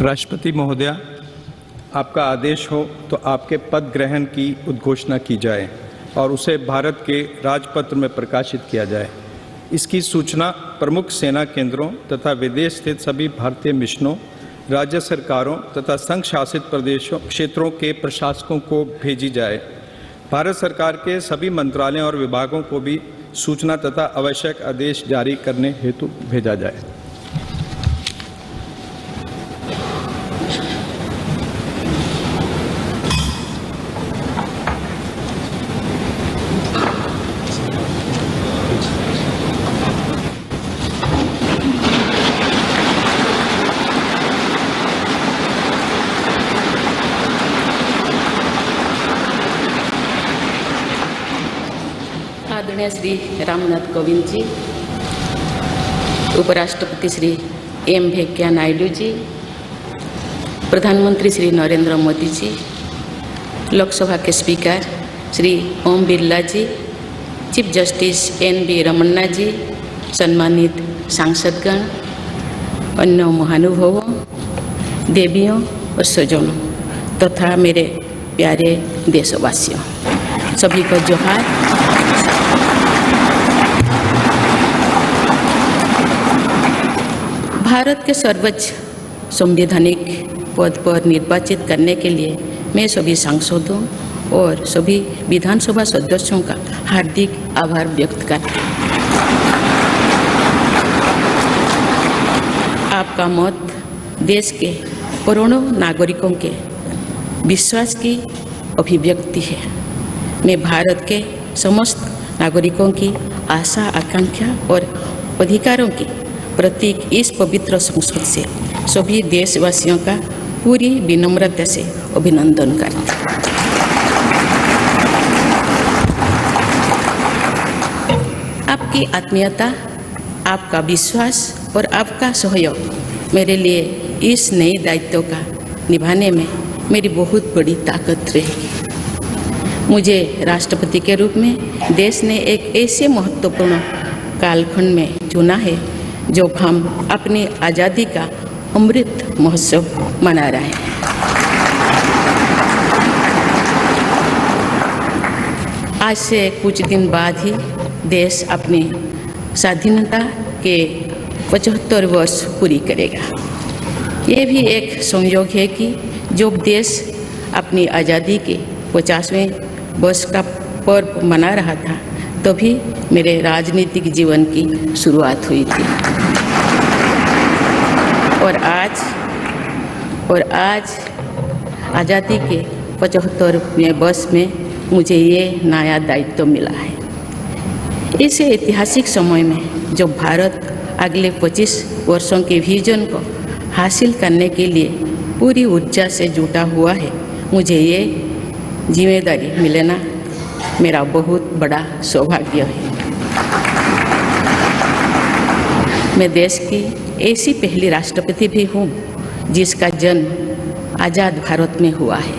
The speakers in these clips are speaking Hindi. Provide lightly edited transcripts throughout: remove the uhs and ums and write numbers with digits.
राष्ट्रपति महोदया, आपका आदेश हो तो आपके पद ग्रहण की उद्घोषणा की जाए और उसे भारत के राजपत्र में प्रकाशित किया जाए। इसकी सूचना प्रमुख सेना केंद्रों तथा विदेश स्थित सभी भारतीय मिशनों, राज्य सरकारों तथा संघ शासित प्रदेशों क्षेत्रों के प्रशासकों को भेजी जाए। भारत सरकार के सभी मंत्रालयों और विभागों को भी सूचना तथा आवश्यक आदेश जारी करने हेतु भेजा जाए। आदरणीय श्री रामनाथ कोविंद जी, उपराष्ट्रपति श्री एम वेंकैया नायडू जी, प्रधानमंत्री श्री नरेंद्र मोदी जी, लोकसभा के स्पीकर श्री ओम बिरला जी, चीफ जस्टिस एन.वी. रमन्ना जी, सम्मानित सांसदगण, अन्य महानुभावों, देवियों और स्वजनों तथा मेरे प्यारे देशवासियों, सभी को जोहार। भारत के सर्वोच्च संवैधानिक पद पर निर्वाचित करने के लिए मैं सभी सांसदों और सभी विधानसभा सदस्यों का हार्दिक आभार व्यक्त करती हूँ। आपका मत देश के करोड़ों नागरिकों के विश्वास की अभिव्यक्ति है। मैं भारत के समस्त नागरिकों की आशा, आकांक्षा और अधिकारों की प्रतीक इस पवित्र संसद से सभी देशवासियों का पूरी विनम्रता से अभिनंदन करती हूँ। आपकी आत्मीयता, आपका विश्वास और आपका सहयोग मेरे लिए इस नए दायित्व का निभाने में मेरी बहुत बड़ी ताकत रहेगी। मुझे राष्ट्रपति के रूप में देश ने एक ऐसे महत्वपूर्ण कालखंड में चुना है जब हम अपनी आज़ादी का अमृत महोत्सव मना रहे हैं। आज से कुछ दिन बाद ही देश अपनी स्वाधीनता के 75 वर्ष पूरी करेगा। ये भी एक संयोग है कि जब देश अपनी आज़ादी के 50वें वर्ष का पर्व मना रहा था, तभी मेरे राजनीतिक जीवन की शुरुआत हुई थी। और आज आज़ादी के 75वें वर्ष में मुझे ये नया दायित्व मिला है। इस ऐतिहासिक समय में जब भारत अगले 25 वर्षों के विजन को हासिल करने के लिए पूरी ऊर्जा से जुटा हुआ है, मुझे ये जिम्मेदारी मिलना मेरा बहुत बड़ा सौभाग्य है। मैं देश की ऐसी पहली राष्ट्रपति भी हूँ जिसका जन्म आज़ाद भारत में हुआ है।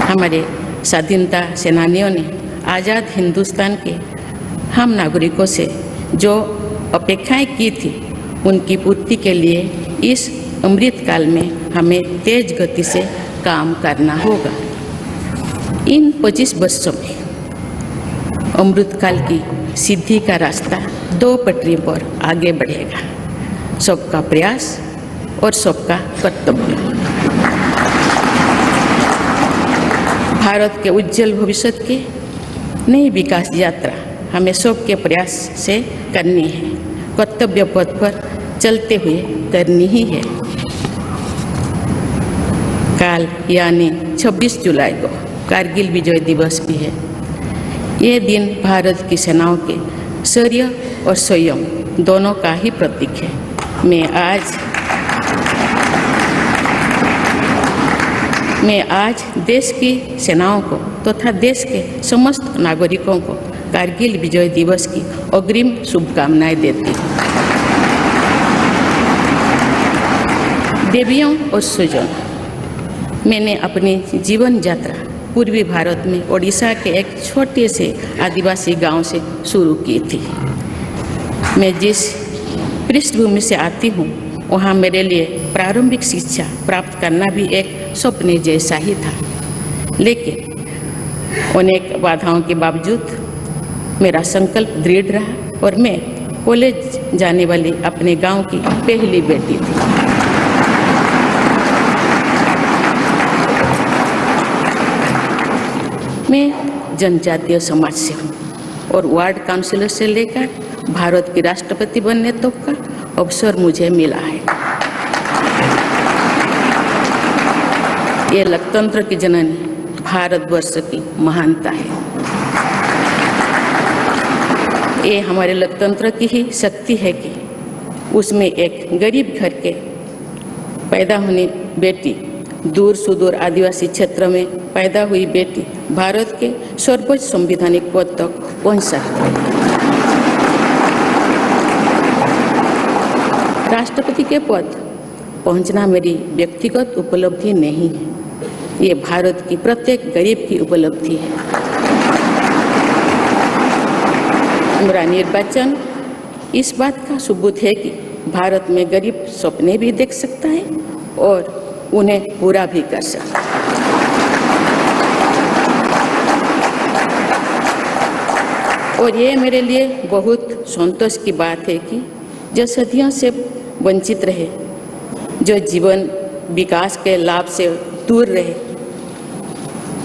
हमारे स्वाधीनता सेनानियों ने आज़ाद हिंदुस्तान के हम नागरिकों से जो अपेक्षाएं की थी, उनकी पूर्ति के लिए इस अमृतकाल में हमें तेज गति से काम करना होगा। इन 25 वर्षों में अमृतकाल की सिद्धि का रास्ता 2 पटरी पर आगे बढ़ेगा, सबका प्रयास और सबका कर्तव्य। भारत के उज्जवल भविष्य की नई विकास यात्रा हमें सबके प्रयास से करनी है, कर्तव्य पथ पर चलते हुए करनी ही है। कल यानी 26 जुलाई को कारगिल विजय दिवस भी है। ये दिन भारत की सेनाओं के शौर्य और संयम दोनों का ही प्रतीक है। मैं आज देश की सेनाओं को तथा देश के समस्त नागरिकों को कारगिल विजय दिवस की अग्रिम शुभकामनाएं देती हूँ। देवियों और स्वजनों, मैंने अपनी जीवन यात्रा पूर्वी भारत में ओडिशा के एक छोटे से आदिवासी गांव से शुरू की थी। मैं जिस पृष्ठभूमि से आती हूँ, वहाँ मेरे लिए प्रारंभिक शिक्षा प्राप्त करना भी एक सपने जैसा ही था। लेकिन अनेक बाधाओं के बावजूद मेरा संकल्प दृढ़ रहा और मैं कॉलेज जाने वाली अपने गांव की पहली बेटी थी। मैं जनजातीय समाज से हूँ और वार्ड काउंसिलर से लेकर भारत की राष्ट्रपति बनने तक का अवसर मुझे मिला है। ये लोकतंत्र की जननी भारतवर्ष की महानता है। ये हमारे लोकतंत्र की ही शक्ति है कि उसमें एक गरीब घर के पैदा होने बेटी, दूर सुदूर आदिवासी क्षेत्र में पैदा हुई बेटी भारत के सर्वोच्च संवैधानिक पद तक पहुंच सकती है। राष्ट्रपति के पद पहुंचना मेरी व्यक्तिगत उपलब्धि नहीं है, ये भारत की प्रत्येक गरीब की उपलब्धि है। मेरा निर्वाचन इस बात का सबूत है कि भारत में गरीब सपने भी देख सकता है और उन्हें पूरा भी कर सकता है। और ये मेरे लिए बहुत संतोष की बात है कि जो सदियों से वंचित रहे, जो जीवन विकास के लाभ से दूर रहे,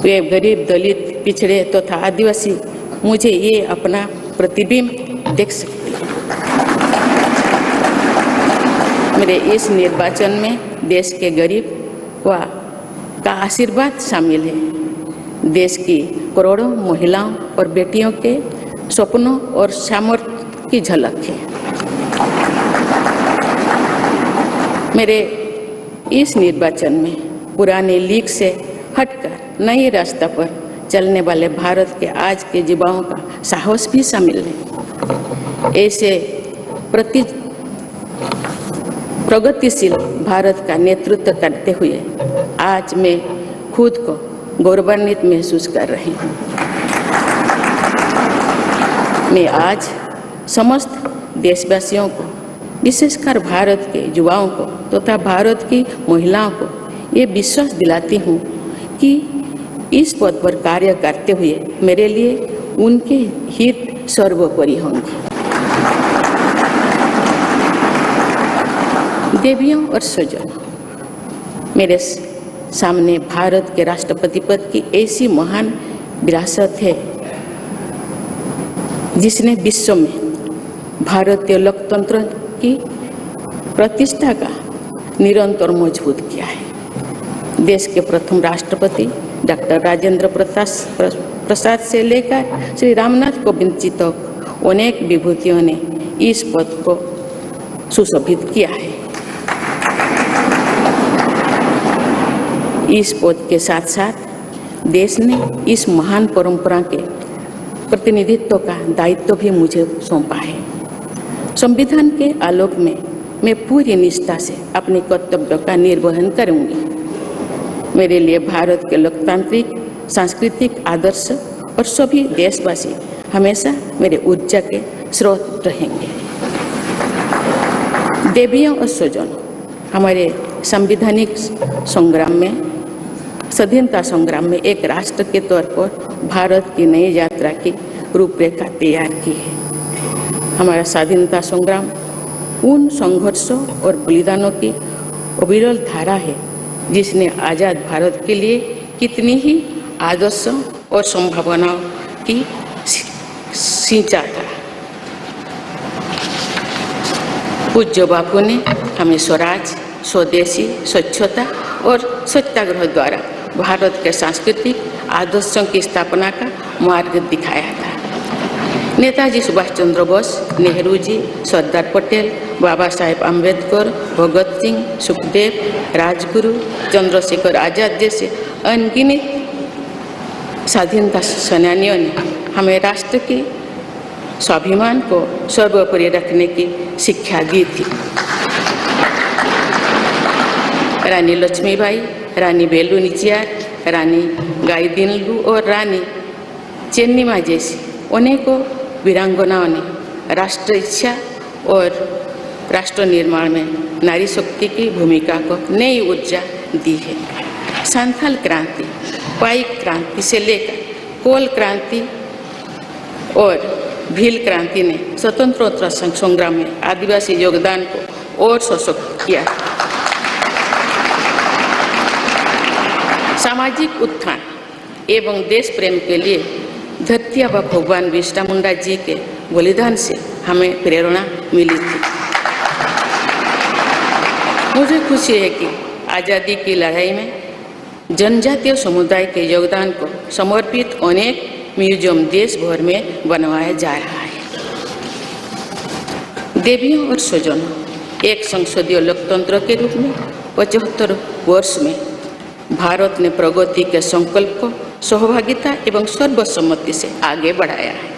वे गरीब, दलित, पिछड़े तथा आदिवासी मुझे ये अपना प्रतिबिंब देख सकते हैं। मेरे इस निर्वाचन में देश के गरीब का आशीर्वाद शामिल है। देश की करोड़ों महिलाओं और बेटियों के सपनों और सामर्थ्य की झलक है। मेरे इस निर्वाचन में पुराने लीग से हटकर नए रास्ते पर चलने वाले भारत के आज के युवाओं का साहस भी शामिल है। ऐसे प्रगतिशील भारत का नेतृत्व करते हुए आज मैं खुद को गौरवान्वित महसूस कर रही हूँ। मैं आज समस्त देशवासियों को, विशेषकर भारत के युवाओं को तथा भारत की महिलाओं को ये विश्वास दिलाती हूँ कि इस पद पर कार्य करते हुए मेरे लिए उनके हित सर्वोपरि होंगे। देवियों और स्वजनों, मेरे सामने भारत के राष्ट्रपति पद की ऐसी महान विरासत है जिसने विश्व में भारतीय लोकतंत्र की प्रतिष्ठा का निरंतर मजबूत किया है। देश के प्रथम राष्ट्रपति डॉक्टर राजेंद्र प्रसाद से लेकर श्री रामनाथ कोविंद जी तक अनेक विभूतियों ने इस पद को सुशोभित किया है। इस पद के साथ साथ देश ने इस महान परंपरा के प्रतिनिधित्व का दायित्व भी मुझे सौंपा है। संविधान के आलोक में मैं पूरी निष्ठा से अपने कर्तव्यों का निर्वहन करूंगी। मेरे लिए भारत के लोकतांत्रिक सांस्कृतिक आदर्श और सभी देशवासी हमेशा मेरे ऊर्जा के स्रोत रहेंगे। देवियों और स्वजनों, हमारे संवैधानिक संग्राम में, स्वाधीनता संग्राम में एक राष्ट्र के तौर पर भारत की नई यात्रा की रूपरेखा तैयार की है। हमारा स्वाधीनता संग्राम उन संघर्षों और बलिदानों की अविरल धारा है जिसने आज़ाद भारत के लिए कितनी ही आदर्शों और संभावनाओं की सिंचा था। पूज्य बापू ने हमें स्वराज, स्वदेशी, स्वच्छता और सत्याग्रह द्वारा भारत के सांस्कृतिक आदर्शों की स्थापना का मार्ग दिखाया था। नेताजी सुभाष चंद्र बोस, नेहरू जी, सरदार पटेल, बाबा साहेब अम्बेडकर, भगत सिंह, सुखदेव, राजगुरु, चंद्रशेखर आजाद जैसे अनगिनत स्वाधीनता सेनानियों ने हमें राष्ट्र के स्वाभिमान को सर्वोपरि रखने की शिक्षा दी थी। रानी लक्ष्मीबाई, रानी वेलु नाचियार, रानी गाइदिन्लु और रानी चेन्निमा जैसी अनेकों वीरांगनाओं ने राष्ट्र इच्छा और राष्ट्र निर्माण में नारी शक्ति की भूमिका को नई ऊर्जा दी है। संथाल क्रांति, पाइक क्रांति से लेकर कोल क्रांति और भील क्रांति ने स्वतंत्रता संग्राम में आदिवासी योगदान को और सशक्त किया। सामाजिक उत्थान एवं देश प्रेम के लिए धरती आबा भगवान बिरसा मुंडा जी के बलिदान से हमें प्रेरणा मिली थी। मुझे खुशी है कि आज़ादी की लड़ाई में जनजातीय समुदाय के योगदान को समर्पित अनेक म्यूजियम देश भर में बनवाया जा रहा है। देवियों और स्वजनों, एक संसदीय लोकतंत्र के रूप में 75 वर्ष में भारत ने प्रगति के संकल्प को सहभागिता एवं सर्वसम्मति से आगे बढ़ाया है।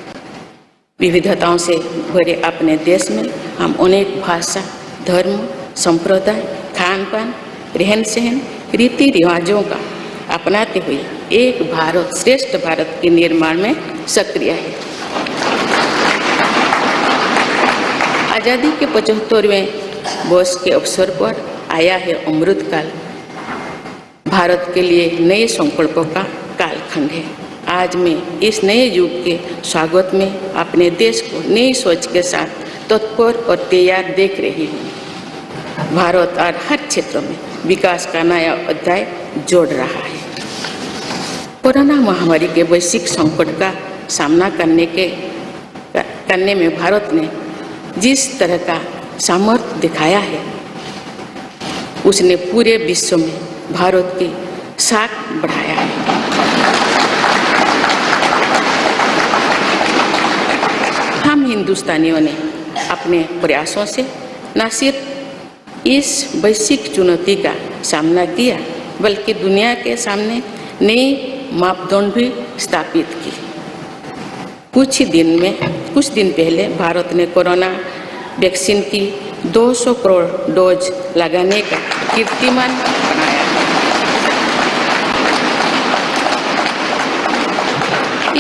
विविधताओं से भरे अपने देश में हम अनेक भाषा, धर्म, संप्रदाय, खान पान, रहन सहन, रीति रिवाजों का अपनाते हुए एक भारत श्रेष्ठ भारत के निर्माण में सक्रिय है। आज़ादी के 75वें वर्ष के अवसर पर आया है अमृतकाल। भारत के लिए नए संकल्पों का कालखंड है। आज मैं इस नए युग के स्वागत में अपने देश को नई सोच के साथ तत्पर और तैयार देख रही हूँ। भारत आज हर क्षेत्र में विकास का नया अध्याय जोड़ रहा है। कोरोना महामारी के वैश्विक संकट का सामना करने में भारत ने जिस तरह का सामर्थ्य दिखाया है, उसने पूरे विश्व में भारत की साख बढ़ाया है। हम हिंदुस्तानियों ने अपने प्रयासों से न सिर्फ इस वैश्विक चुनौती का सामना किया, बल्कि दुनिया के सामने नई मापदंड भी स्थापित की। कुछ दिन पहले भारत ने कोरोना वैक्सीन की 200 करोड़ डोज लगाने का कीर्तिमान बनाया।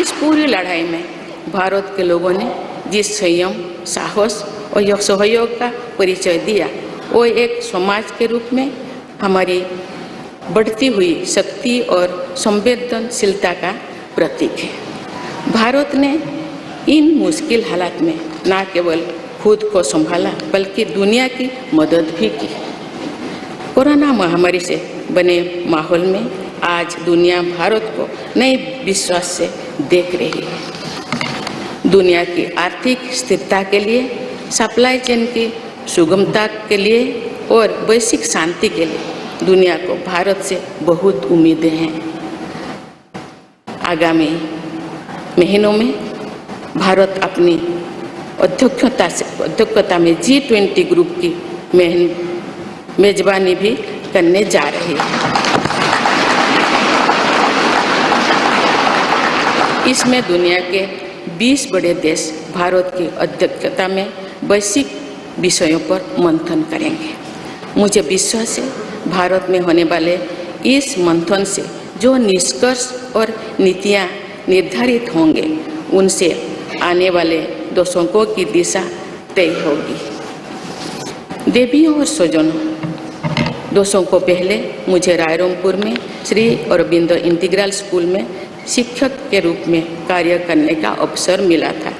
इस पूरी लड़ाई में भारत के लोगों ने जिस संयम, साहस और सहयोग का परिचय दिया, वो एक समाज के रूप में हमारी बढ़ती हुई शक्ति और संवेदनशीलता का प्रतीक है। भारत ने इन मुश्किल हालात में न केवल खुद को संभाला, बल्कि दुनिया की मदद भी की। कोरोना महामारी से बने माहौल में आज दुनिया भारत को नए विश्वास से देख रही है। दुनिया की आर्थिक स्थिरता के लिए, सप्लाई चेन की सुगमता के लिए और वैश्विक शांति के लिए दुनिया को भारत से बहुत उम्मीदें हैं। आगामी महीनों में भारत अपनी अध्यक्षता में G20 ग्रुप की मेजबानी भी करने जा रही है। इसमें दुनिया के 20 बड़े देश भारत की अध्यक्षता में वैश्विक विषयों पर मंथन करेंगे। मुझे विश्वास है भारत में होने वाले इस मंथन से जो निष्कर्ष और नीतियां निर्धारित होंगे, उनसे आने वाले दशकों की दिशा तय होगी। देवियों और स्वजनों, दशकों पहले मुझे रायरंगपुर में श्री अरबिंदो इंटीग्रल स्कूल में शिक्षक के रूप में कार्य करने का अवसर मिला था।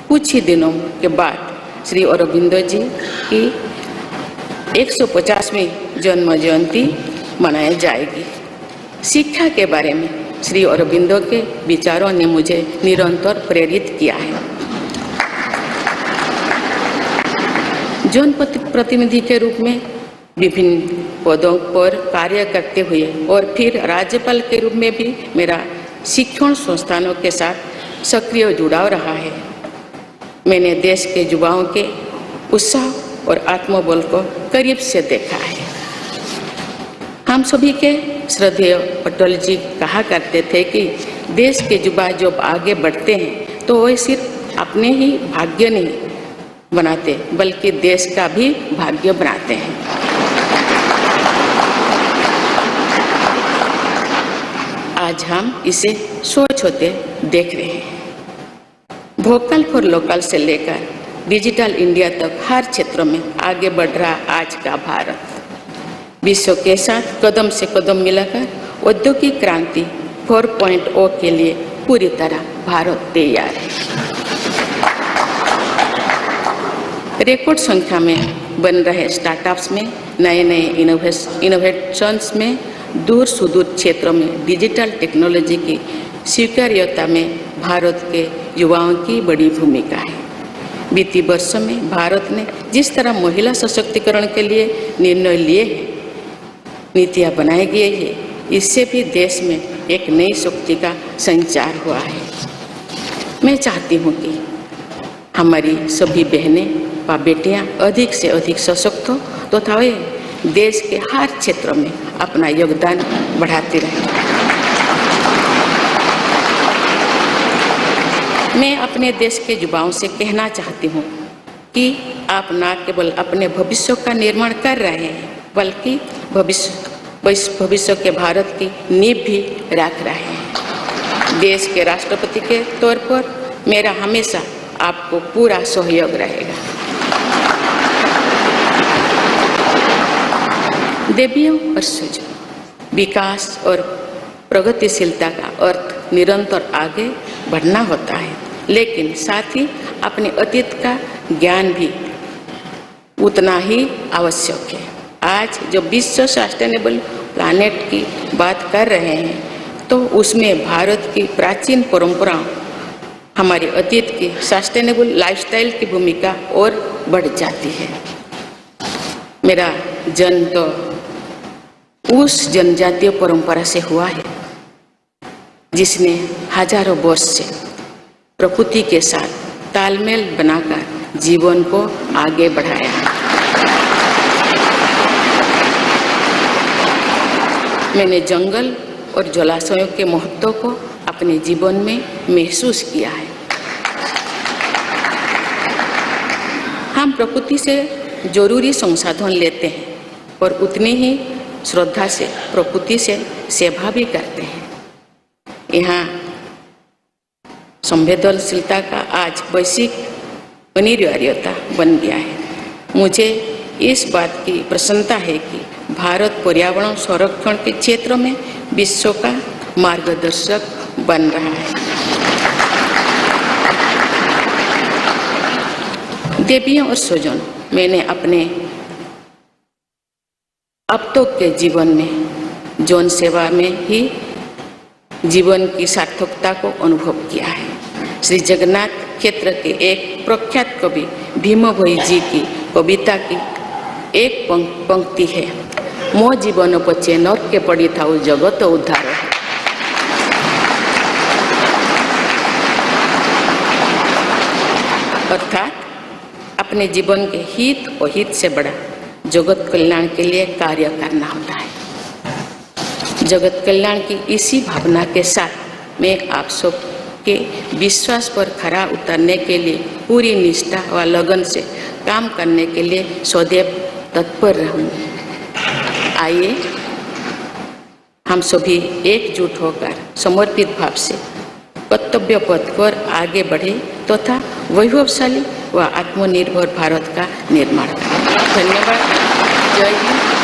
कुछ ही दिनों के बाद श्री अरबिंदो जी की 150वीं जन्म जयंती मनाई जाएगी। शिक्षा के बारे में श्री अरबिंदो के विचारों ने मुझे निरंतर प्रेरित किया है। जन प्रतिनिधि के रूप में विभिन्न पदों पर कार्य करते हुए और फिर राज्यपाल के रूप में भी मेरा शिक्षण संस्थानों के साथ सक्रिय जुड़ाव रहा है। मैंने देश के युवाओं के उत्साह और आत्मबल को करीब से देखा है। हम सभी के श्रद्धेय अटल जी कहा करते थे कि देश के युवा जब आगे बढ़ते हैं तो वे सिर्फ अपने ही भाग्य नहीं बनाते, बल्कि देश का भी भाग्य बनाते हैं। आज हम इसे सोच होते देख रहे हैं। वोकल फॉर लोकल से लेकर डिजिटल इंडिया तक हर क्षेत्र में आगे बढ़ रहा आज का भारत विश्व के साथ कदम से कदम मिलाकर औद्योगिक क्रांति 4.0 के लिए पूरी तरह भारत तैयार है। रिकॉर्ड संख्या में बन रहे स्टार्टअप्स में नए नए इनोवेशंस में दूर सुदूर क्षेत्रों में डिजिटल टेक्नोलॉजी की स्वीकार्यता में भारत के युवाओं की बड़ी भूमिका है। बीती वर्षों में भारत ने जिस तरह महिला सशक्तिकरण के लिए निर्णय लिए हैं, नीतियाँ बनाई गई है, इससे भी देश में एक नई शक्ति का संचार हुआ है। मैं चाहती हूँ कि हमारी सभी बहनें व बेटियाँ अधिक से अधिक सशक्त हो तथा वे देश के हर क्षेत्र में अपना योगदान बढ़ाती रहें। मैं अपने देश के युवाओं से कहना चाहती हूँ कि आप न केवल अपने भविष्य का निर्माण कर रहे हैं बल्कि भविष्य के भारत की नींव भी रख रहे हैं। देश के राष्ट्रपति के तौर पर मेरा हमेशा आपको पूरा सहयोग रहेगा। देवियों और सुजों, विकास और प्रगतिशीलता का अर्थ निरंतर आगे बढ़ना होता है, लेकिन साथ ही अपने अतीत का ज्ञान भी उतना ही आवश्यक है। आज जब विश्व सस्टेनेबल प्लैनेट की बात कर रहे हैं तो उसमें भारत की प्राचीन परंपराओं, हमारे अतीत की सस्टेनेबल लाइफस्टाइल की भूमिका और बढ़ जाती है। मेरा जन्म तो उस जनजातीय परंपरा से हुआ है जिसने हजारों वर्ष से प्रकृति के साथ तालमेल बनाकर जीवन को आगे बढ़ाया है। मैंने जंगल और जलाशयों के महत्व को अपने जीवन में महसूस किया है। हम प्रकृति से जरूरी संसाधन लेते हैं और उतनी ही श्रद्धा से प्रकृति से सेवा भी करते हैं। यहाँ संवेदनशीलता का आज वैश्विक अनिवार्यता बन गया है। मुझे इस बात की प्रसन्नता है कि भारत पर्यावरण संरक्षण के क्षेत्र में विश्व का मार्गदर्शक बन रहा है। देवियों और स्वजन, मैंने अपने अब तक के जीवन में जौन सेवा में ही जीवन की सार्थकता को अनुभव किया है। श्री जगन्नाथ क्षेत्र के एक प्रख्यात कवि भीम भोई जी की कविता की एक पंक्ति है, मो जीवन पचे नर के पड़ी था जगत उद्धार। अर्थात अपने जीवन के हित और हित से बड़ा जगत कल्याण के लिए कार्य करना होता है। जगत कल्याण की इसी भावना के साथ मैं आप सब के विश्वास पर खरा उतरने के लिए पूरी निष्ठा व लगन से काम करने के लिए सदैव तत्पर रहूँगी। आइए हम सभी एकजुट होकर समर्पित भाव से कर्तव्य पथ पर आगे बढ़े तथा वैभवशाली व आत्मनिर्भर भारत का निर्माण करें। धन्यवाद। जय हिंद।